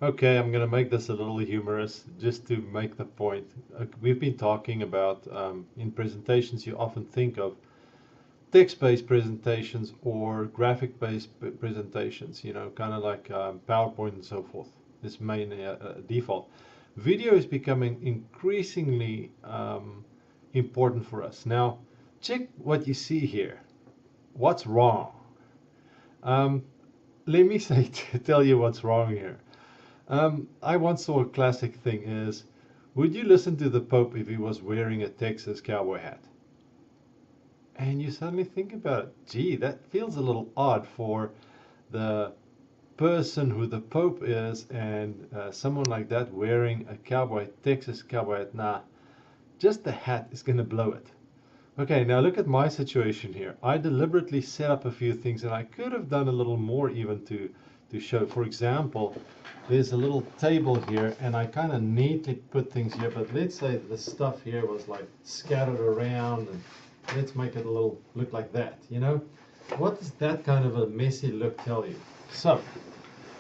Okay, I'm going to make this a little humorous just to make the point. We've been talking about in presentations, you often think of text-based presentations or graphic-based presentations, kind of like PowerPoint and so forth. This main default. Video is becoming increasingly important for us. Now, check what you see here. What's wrong? Let me tell you what's wrong here. I once saw a classic thing is, would you listen to the Pope if he was wearing a Texas cowboy hat? And you suddenly think about it, gee, that feels a little odd for the person who the Pope is and someone like that wearing a Texas cowboy hat. Nah, just the hat is going to blow it. Okay, now look at my situation here. I deliberately set up a few things and I could have done a little more even to show. For example, there's a little table here and I kind of neatly put things here, but let's say the stuff here was like scattered around, and let's make it a little look like that, What does that kind of a messy look tell you? So,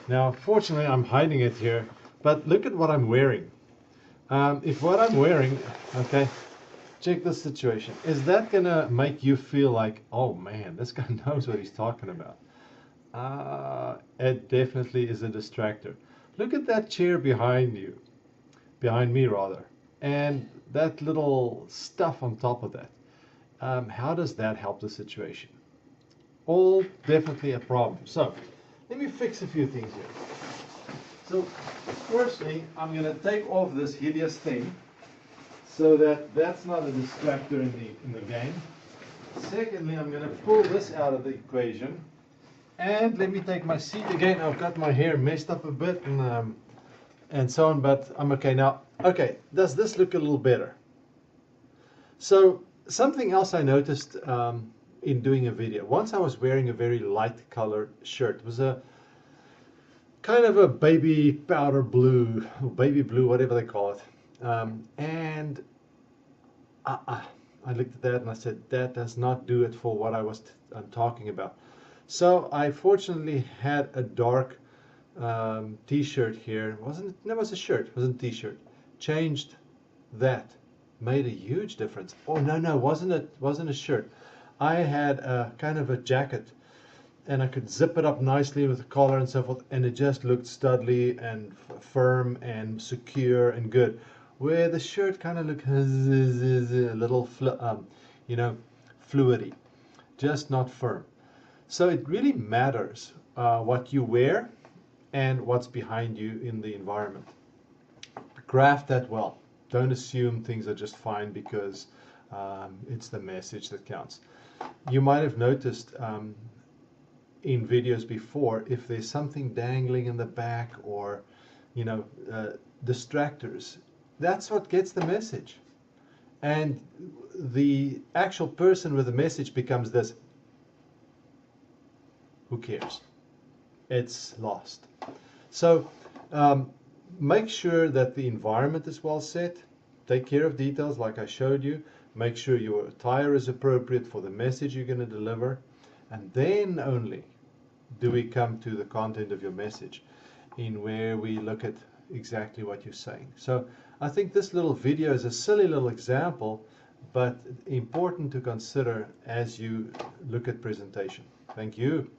now fortunately I'm hiding it here, but look at what I'm wearing. If what I'm wearing, okay, check this situation. Is that gonna make you feel like, oh man, this guy knows what he's talking about? It definitely is a distractor. Look at that chair behind you, behind me rather, and that little stuff on top of that. How does that help the situation? All definitely a problem. So let me fix a few things here. So firstly, I'm going to take off this hideous thing so that that's not a distractor in the game. Secondly, I'm going to pull this out of the equation. And let me take my seat again. I've got my hair messed up a bit and so on, but I'm okay now. Okay, does this look a little better? So something else I noticed in doing a video. Once I was wearing a very light colored shirt. It was a kind of a baby powder blue, or baby blue, whatever they call it. And I looked at that and I said, that does not do it for what I'm talking about. So I fortunately had a dark t-shirt here. That was a shirt, it wasn't a t-shirt. Changed that, made a huge difference. Oh no, wasn't a shirt. I had a kind of a jacket and I could zip it up nicely with a collar and so forth, and it just looked studly and firm and secure and good. Where the shirt kind of looked a little fluidy, just not firm. So it really matters what you wear and what's behind you in the environment. Craft that well. Don't assume things are just fine because it's the message that counts. You might have noticed in videos before, if there's something dangling in the back or distractors, that's what gets the message. And the actual person with the message becomes this. Who cares? It's lost. So make sure that the environment is well set. Take care of details like I showed you. Make sure your attire is appropriate for the message you're going to deliver. And then only do we come to the content of your message, in where we look at exactly what you're saying. So I think this little video is a silly little example, but important to consider as you look at presentation. Thank you.